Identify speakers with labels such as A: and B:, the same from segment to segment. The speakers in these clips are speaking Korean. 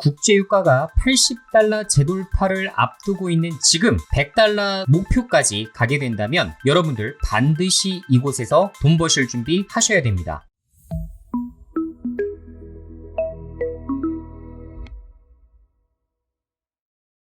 A: 국제유가가 80달러 재돌파를 앞두고 있는 지금 100달러 목표까지 가게 된다면 여러분들 반드시 이곳에서 돈 버실 준비 하셔야 됩니다.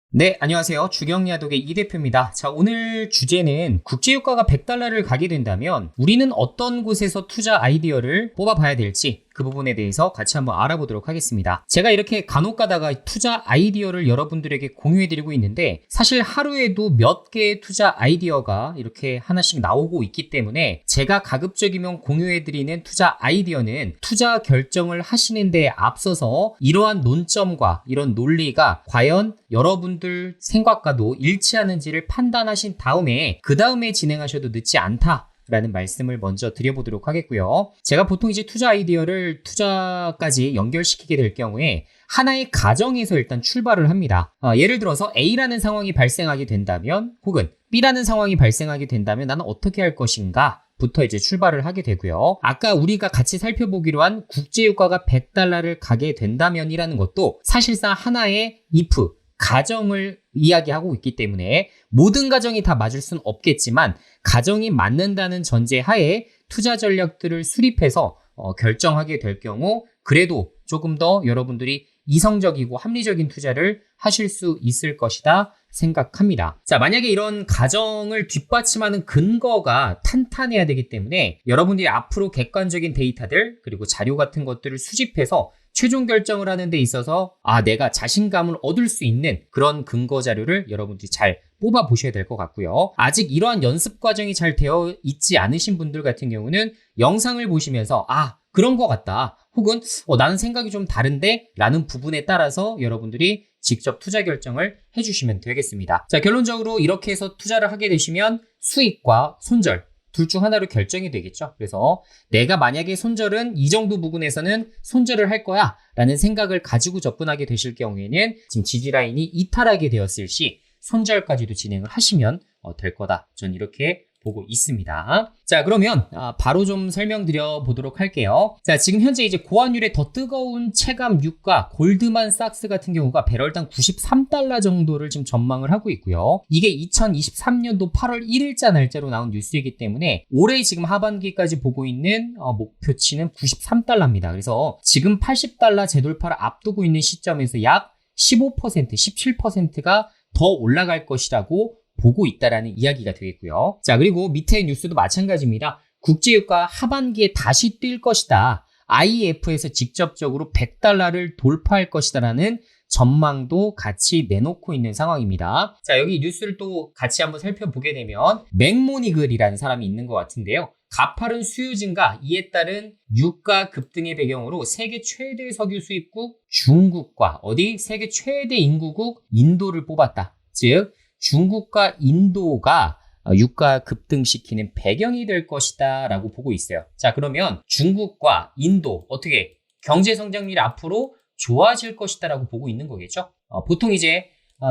A: 네, 안녕하세요. 주경야독의 이 대표입니다. 자, 오늘 주제는 국제유가가 100달러를 가게 된다면 우리는 어떤 곳에서 투자 아이디어를 뽑아봐야 될지 그 부분에 대해서 같이 한번 알아보도록 하겠습니다. 제가 이렇게 간혹 가다가 투자 아이디어를 여러분들에게 공유해드리고 있는데 사실 하루에도 몇 개의 투자 아이디어가 이렇게 하나씩 나오고 있기 때문에 제가 가급적이면 공유해드리는 투자 아이디어는 투자 결정을 하시는 데 앞서서 이러한 논점과 이런 논리가 과연 여러분들 생각과도 일치하는지를 판단하신 다음에 그 다음에 진행하셔도 늦지 않다 라는 말씀을 먼저 드려보도록 하겠고요. 제가 보통 이제 투자 아이디어를 투자까지 연결시키게 될 경우에 하나의 가정에서 일단 출발을 합니다. 예를 들어서 A라는 상황이 발생하게 된다면 혹은 B라는 상황이 발생하게 된다면 나는 어떻게 할 것인가 부터 이제 출발을 하게 되고요. 아까 우리가 같이 살펴보기로 한 국제유가가 100달러를 가게 된다면이라는 것도 사실상 하나의 if, 가정을 이야기하고 있기 때문에 모든 가정이 다 맞을 수는 없겠지만 가정이 맞는다는 전제하에 투자 전략들을 수립해서 결정하게 될 경우 그래도 조금 더 여러분들이 이성적이고 합리적인 투자를 하실 수 있을 것이다 생각합니다. 자, 만약에 이런 가정을 뒷받침하는 근거가 탄탄해야 되기 때문에 여러분들이 앞으로 객관적인 데이터들 그리고 자료 같은 것들을 수집해서 최종 결정을 하는 데 있어서 내가 자신감을 얻을 수 있는 그런 근거 자료를 여러분들이 잘 뽑아 보셔야 될 것 같고요. 아직 이러한 연습 과정이 잘 되어 있지 않으신 분들 같은 경우는 영상을 보시면서 그런 것 같다 혹은 나는 생각이 좀 다른데 라는 부분에 따라서 여러분들이 직접 투자 결정을 해주시면 되겠습니다. 자, 결론적으로 이렇게 해서 투자를 하게 되시면 수익과 손절 둘 중 하나로 결정이 되겠죠. 그래서 내가 만약에 손절은 이 정도 부분에서는 손절을 할 거야 라는 생각을 가지고 접근하게 되실 경우에는 지금 지지라인이 이탈하게 되었을 시 손절까지도 진행을 하시면 될 거다. 전 이렇게 보고 있습니다. 자, 그러면 바로 좀 설명드려 보도록 할게요. 자, 지금 현재 이제 고환율의 더 뜨거운 체감 유가 골드만삭스 같은 경우가 배럴당 93달러 정도를 지금 전망을 하고 있고요. 이게 2023년도 8월 1일자 날짜로 나온 뉴스이기 때문에 올해 지금 하반기까지 보고 있는 목표치는 93달러입니다. 그래서 지금 80달러 재돌파를 앞두고 있는 시점에서 약 15%, 17%가 더 올라갈 것이라고 보고 있다라는 이야기가 되겠고요. 자, 그리고 밑에 뉴스도 마찬가지입니다. 국제유가 하반기에 다시 뛸 것이다. IMF에서 직접적으로 100달러를 돌파할 것이다라는 전망도 같이 내놓고 있는 상황입니다. 자, 여기 뉴스를 또 같이 한번 살펴보게 되면 맥모니글이라는 사람이 있는 것 같은데요. 가파른 수요 증가, 이에 따른 유가 급등의 배경으로 세계 최대 석유 수입국 중국과 세계 최대 인구국 인도를 뽑았다. 즉 중국과 인도가 유가 급등시키는 배경이 될 것이다 라고 보고 있어요. 자, 그러면 중국과 인도 어떻게 경제 성장률이 앞으로 좋아질 것이다 라고 보고 있는 거겠죠. 보통 이제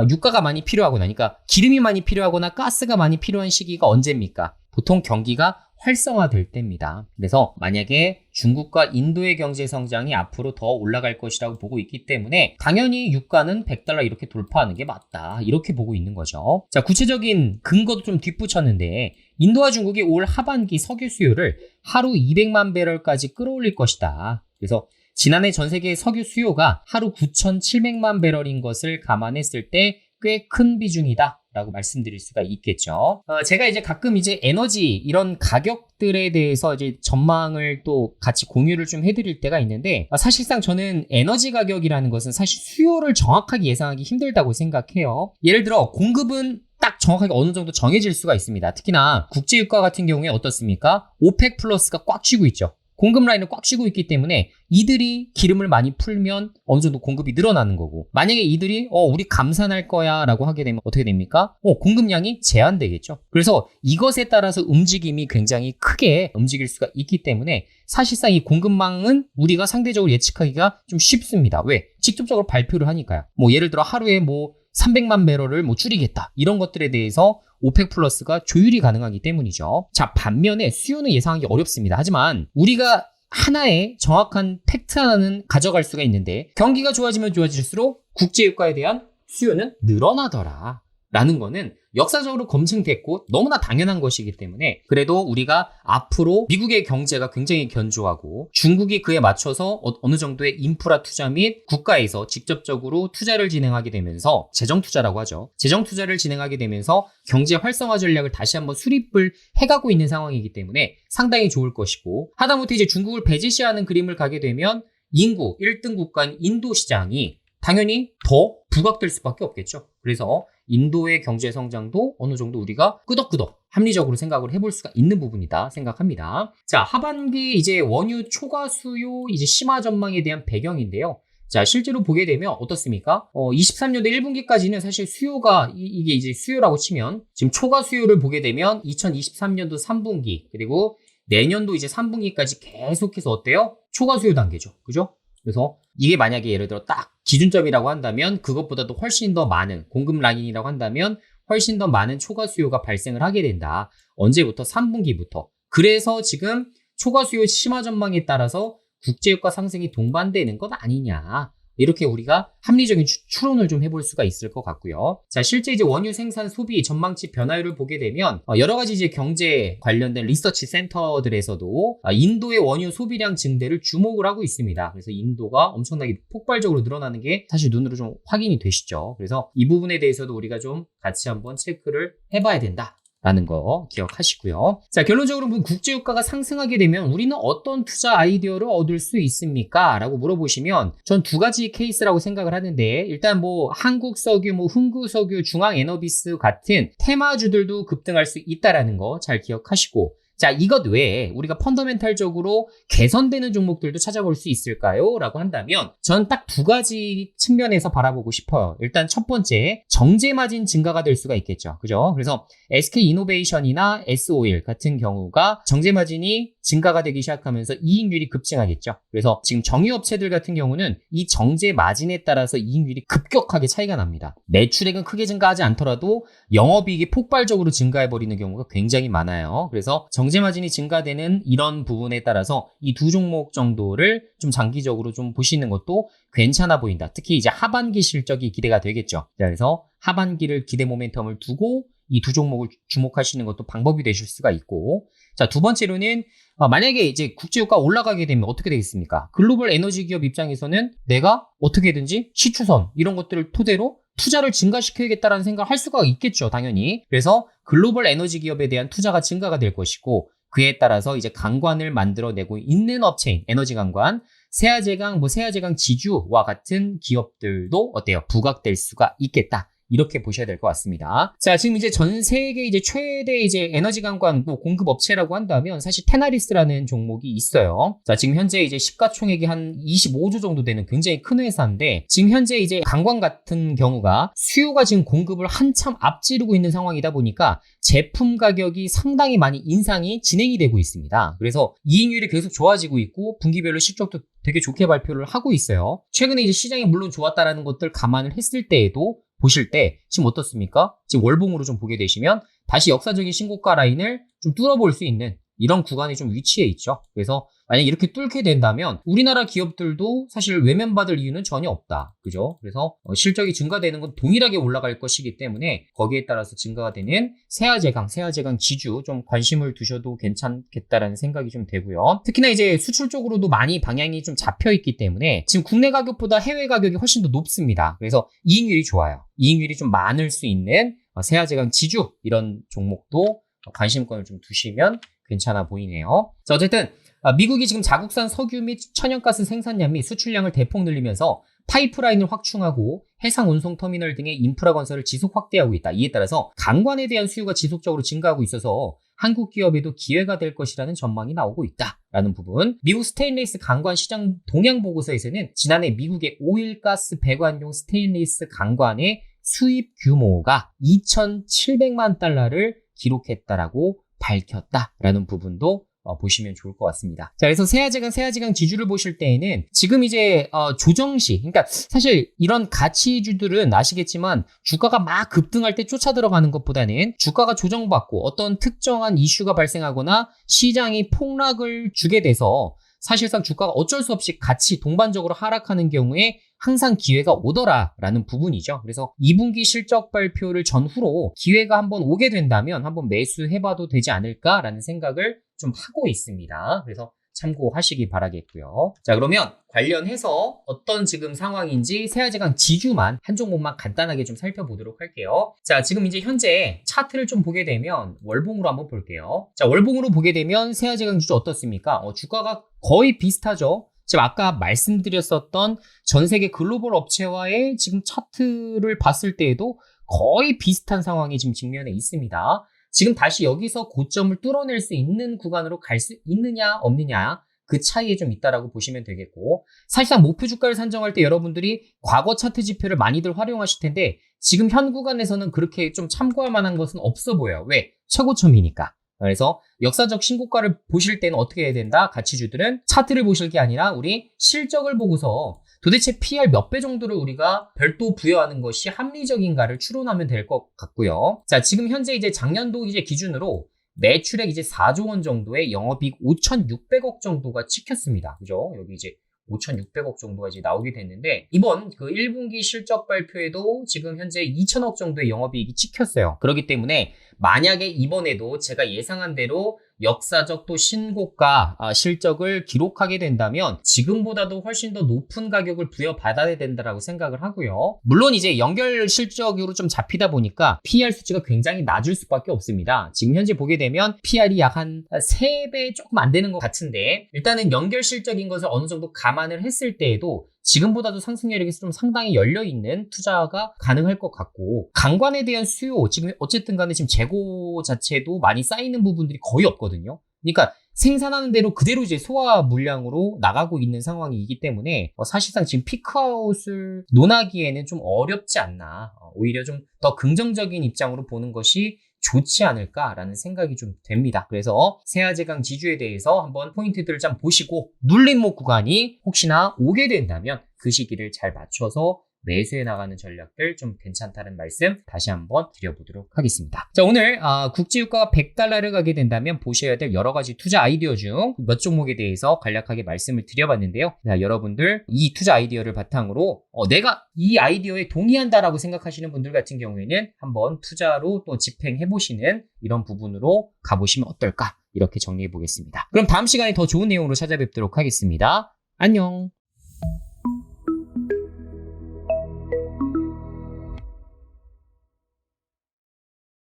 A: 유가가 많이 필요하거나 그러니까 기름이 많이 필요하거나 가스가 많이 필요한 시기가 언제입니까? 보통 경기가 활성화될 때입니다. 그래서 만약에 중국과 인도의 경제 성장이 앞으로 더 올라갈 것이라고 보고 있기 때문에 당연히 유가는 100달러 이렇게 돌파하는 게 맞다. 이렇게 보고 있는 거죠. 자, 구체적인 근거도 좀 뒷붙였는데 인도와 중국이 올 하반기 석유 수요를 하루 200만 배럴까지 끌어올릴 것이다. 그래서 지난해 전 세계 석유 수요가 하루 9,700만 배럴인 것을 감안했을 때 꽤 큰 비중이다 라고 말씀드릴 수가 있겠죠. 제가 이제 가끔 이제 에너지 이런 가격들에 대해서 이제 전망을 또 같이 공유를 좀 해드릴 때가 있는데 사실상 저는 에너지 가격이라는 것은 사실 수요를 정확하게 예상하기 힘들다고 생각해요. 예를 들어 공급은 딱 정확하게 어느 정도 정해질 수가 있습니다. 특히나 국제유가 같은 경우에 어떻습니까? 오펙 플러스가 꽉 쥐고 있죠. 공급 라인을 꽉 쥐고 있기 때문에 이들이 기름을 많이 풀면 어느 정도 공급이 늘어나는 거고 만약에 이들이 우리 감산할 거야 라고 하게 되면 어떻게 됩니까? 공급량이 제한되겠죠. 그래서 이것에 따라서 움직임이 굉장히 크게 움직일 수가 있기 때문에 사실상 이 공급망은 우리가 상대적으로 예측하기가 좀 쉽습니다. 왜? 직접적으로 발표를 하니까요. 예를 들어 하루에 300만 배럴을 줄이겠다 이런 것들에 대해서 오펙 플러스가 조율이 가능하기 때문이죠. 자, 반면에 수요는 예상하기 어렵습니다. 하지만 우리가 하나의 정확한 팩트 하나는 가져갈 수가 있는데 경기가 좋아지면 좋아질수록 국제유가에 대한 수요는 늘어나더라 라는 거는 역사적으로 검증됐고 너무나 당연한 것이기 때문에 그래도 우리가 앞으로 미국의 경제가 굉장히 견조하고 중국이 그에 맞춰서 어느 정도의 인프라 투자 및 국가에서 직접적으로 투자를 진행하게 되면서 재정 투자라고 하죠. 재정 투자를 진행하게 되면서 경제 활성화 전략을 다시 한번 수립을 해가고 있는 상황이기 때문에 상당히 좋을 것이고 하다못해 이제 중국을 배제시하는 그림을 가게 되면 인구 1등 국가인 인도 시장이 당연히 더 부각될 수밖에 없겠죠. 그래서 인도의 경제 성장도 어느 정도 우리가 끄덕끄덕 합리적으로 생각을 해볼 수가 있는 부분이다 생각합니다. 자, 하반기 이제 원유 초과 수요 이제 심화 전망에 대한 배경인데요. 자, 실제로 보게 되면 어떻습니까? 23년도 1분기까지는 사실 수요가 이게 이제 수요라고 치면 지금 초과 수요를 보게 되면 2023년도 3분기 그리고 내년도 이제 3분기까지 계속해서 어때요? 초과 수요 단계죠. 그죠? 그래서 이게 만약에 예를 들어 딱 기준점이라고 한다면 그것보다도 훨씬 더 많은 공급 라인이라고 한다면 훨씬 더 많은 초과 수요가 발생을 하게 된다. 언제부터? 3분기부터. 그래서 지금 초과 수요 심화 전망에 따라서 국제유가 상승이 동반되는 것 아니냐. 이렇게 우리가 합리적인 추론을 좀 해볼 수가 있을 것 같고요. 자, 실제 이제 원유 생산 소비 전망치 변화율을 보게 되면 여러 가지 이제 경제 관련된 리서치 센터들에서도 인도의 원유 소비량 증대를 주목을 하고 있습니다. 그래서 인도가 엄청나게 폭발적으로 늘어나는 게 사실 눈으로 좀 확인이 되시죠. 그래서 이 부분에 대해서도 우리가 좀 같이 한번 체크를 해봐야 된다. 라는 거 기억하시고요. 자, 결론적으로 국제유가가 상승하게 되면 우리는 어떤 투자 아이디어를 얻을 수 있습니까? 라고 물어보시면 전 두 가지 케이스라고 생각을 하는데 일단 뭐 한국석유, 흥구석유, 중앙에너비스 같은 테마주들도 급등할 수 있다라는 거 잘 기억하시고 자, 이것 외에 우리가 펀더멘탈적으로 개선되는 종목들도 찾아볼 수 있을까요? 라고 한다면 전 딱 두 가지 측면에서 바라보고 싶어요. 일단 첫 번째, 정제 마진 증가가 될 수가 있겠죠. 그죠? 그래서 SK이노베이션이나 S-오일 같은 경우가 정제 마진이 증가가 되기 시작하면서 이익률이 급증하겠죠. 그래서 지금 정유업체들 같은 경우는 이 정제 마진에 따라서 이익률이 급격하게 차이가 납니다. 매출액은 크게 증가하지 않더라도 영업이익이 폭발적으로 증가해버리는 경우가 굉장히 많아요. 그래서 정제 마진이 증가되는 이런 부분에 따라서 이 두 종목 정도를 좀 장기적으로 좀 보시는 것도 괜찮아 보인다. 특히 이제 하반기 실적이 기대가 되겠죠. 그래서 하반기를 기대 모멘텀을 두고 이 두 종목을 주목하시는 것도 방법이 되실 수가 있고 자, 두 번째로는 만약에 이제 국제유가 올라가게 되면 어떻게 되겠습니까? 글로벌 에너지 기업 입장에서는 내가 어떻게든지 시추선 이런 것들을 토대로 투자를 증가시켜야겠다라는 생각을 할 수가 있겠죠, 당연히. 그래서 글로벌 에너지 기업에 대한 투자가 증가가 될 것이고 그에 따라서 이제 강관을 만들어내고 있는 업체인 에너지 강관, 세아제강, 세아제강 지주와 같은 기업들도 어때요? 부각될 수가 있겠다. 이렇게 보셔야 될 것 같습니다. 자, 지금 이제 전 세계 이제 최대 이제 에너지 관광 공급 업체라고 한다면 사실 테나리스라는 종목이 있어요. 자, 지금 현재 이제 시가총액이 한 25조 정도 되는 굉장히 큰 회사인데 지금 현재 이제 관광 같은 경우가 수요가 지금 공급을 한참 앞지르고 있는 상황이다 보니까 제품 가격이 상당히 많이 인상이 진행이 되고 있습니다. 그래서 이익률이 계속 좋아지고 있고 분기별로 실적도 되게 좋게 발표를 하고 있어요. 최근에 이제 시장이 물론 좋았다라는 것들 감안을 했을 때에도 보실 때 지금 어떻습니까? 지금 월봉으로 좀 보게 되시면 다시 역사적인 신고가 라인을 좀 뚫어볼 수 있는 이런 구간에 좀 위치해 있죠. 그래서 만약 이렇게 뚫게 된다면 우리나라 기업들도 사실 외면받을 이유는 전혀 없다. 그죠? 그래서 실적이 증가되는 건 동일하게 올라갈 것이기 때문에 거기에 따라서 증가가 되는 세아제강 지주 좀 관심을 두셔도 괜찮겠다라는 생각이 좀 되고요. 특히나 이제 수출 쪽으로도 많이 방향이 좀 잡혀 있기 때문에 지금 국내 가격보다 해외 가격이 훨씬 더 높습니다. 그래서 이익률이 좋아요. 이익률이 좀 많을 수 있는 세아제강 지주 이런 종목도 관심권을 좀 두시면 괜찮아 보이네요. 자, 어쨌든 미국이 지금 자국산 석유 및 천연가스 생산량 및 수출량을 대폭 늘리면서 파이프라인을 확충하고 해상 운송 터미널 등의 인프라 건설을 지속 확대하고 있다. 이에 따라서 강관에 대한 수요가 지속적으로 증가하고 있어서 한국 기업에도 기회가 될 것이라는 전망이 나오고 있다라는 부분. 미국 스테인리스 강관 시장 동향 보고서에서는 지난해 미국의 오일가스 배관용 스테인리스 강관의 수입 규모가 2,700만 달러를 기록했다라고 밝혔다라는 부분도 보시면 좋을 것 같습니다. 자, 그래서 세아제강 지주를 보실 때에는 지금 이제 조정시, 그러니까 사실 이런 가치주들은 아시겠지만 주가가 막 급등할 때 쫓아 들어가는 것보다는 주가가 조정받고 어떤 특정한 이슈가 발생하거나 시장이 폭락을 주게 돼서 사실상 주가가 어쩔 수 없이 같이 동반적으로 하락하는 경우에 항상 기회가 오더라라는 부분이죠. 그래서 2분기 실적 발표를 전후로 기회가 한번 오게 된다면 한번 매수해봐도 되지 않을까라는 생각을 좀 하고 있습니다. 그래서 참고하시기 바라겠고요. 자, 그러면 관련해서 어떤 지금 상황인지 세아제강 지주만 한 종목만 간단하게 좀 살펴보도록 할게요. 자, 지금 이제 현재 차트를 좀 보게 되면 월봉으로 한번 볼게요. 자, 월봉으로 보게 되면 세아제강 지주 어떻습니까? 주가가 거의 비슷하죠. 지금 아까 말씀드렸었던 전 세계 글로벌 업체와의 지금 차트를 봤을 때에도 거의 비슷한 상황이 지금 직면에 있습니다. 지금 다시 여기서 고점을 뚫어낼 수 있는 구간으로 갈 수 있느냐 없느냐 그 차이에 좀 있다라고 보시면 되겠고, 사실상 목표 주가를 산정할 때 여러분들이 과거 차트 지표를 많이들 활용하실 텐데 지금 현 구간에서는 그렇게 좀 참고할 만한 것은 없어 보여요. 왜? 최고점이니까. 그래서 역사적 신고가를 보실 때는 어떻게 해야 된다? 가치주들은 차트를 보실 게 아니라 우리 실적을 보고서 도대체 PR 몇 배 정도를 우리가 별도 부여하는 것이 합리적인가를 추론하면 될 것 같고요. 자, 지금 현재 이제 작년도 이제 기준으로 매출액 이제 4조 원 정도의 영업이익 5,600억 정도가 찍혔습니다. 그죠? 여기 이제 5,600억 정도가 이제 나오게 됐는데, 이번 그 1분기 실적 발표에도 지금 현재 2,000억 정도의 영업이익이 찍혔어요. 그렇기 때문에 만약에 이번에도 제가 예상한 대로 역사적 또 신고가 실적을 기록하게 된다면 지금보다도 훨씬 더 높은 가격을 부여받아야 된다라고 생각을 하고요. 물론 이제 연결 실적으로 좀 잡히다 보니까 PER 수치가 굉장히 낮을 수밖에 없습니다. 지금 현재 보게 되면 PER이 약 한 3배 조금 안 되는 것 같은데, 일단은 연결 실적인 것을 어느 정도 감안을 했을 때에도 지금보다도 상승 여력이 좀 상당히 열려있는 투자가 가능할 것 같고, 강관에 대한 수요, 지금 어쨌든 간에 지금 재고 자체도 많이 쌓이는 부분들이 거의 없거든요. 그러니까 생산하는 대로 그대로 이제 소화 물량으로 나가고 있는 상황이기 때문에 사실상 지금 피크아웃을 논하기에는 좀 어렵지 않나, 오히려 좀 더 긍정적인 입장으로 보는 것이 좋지 않을까라는 생각이 좀 됩니다. 그래서 세아제강 지주에 대해서 한번 포인트들을 좀 보시고 눌림목 구간이 혹시나 오게 된다면 그 시기를 잘 맞춰서 매수해 나가는 전략들 좀 괜찮다는 말씀 다시 한번 드려보도록 하겠습니다. 자, 오늘 국제유가가 100달러를 가게 된다면 보셔야 될 여러 가지 투자 아이디어 중 몇 종목에 대해서 간략하게 말씀을 드려봤는데요. 자, 여러분들 이 투자 아이디어를 바탕으로 내가 이 아이디어에 동의한다라고 생각하시는 분들 같은 경우에는 한번 투자로 또 집행해보시는 이런 부분으로 가보시면 어떨까, 이렇게 정리해 보겠습니다. 그럼 다음 시간에 더 좋은 내용으로 찾아뵙도록 하겠습니다. 안녕.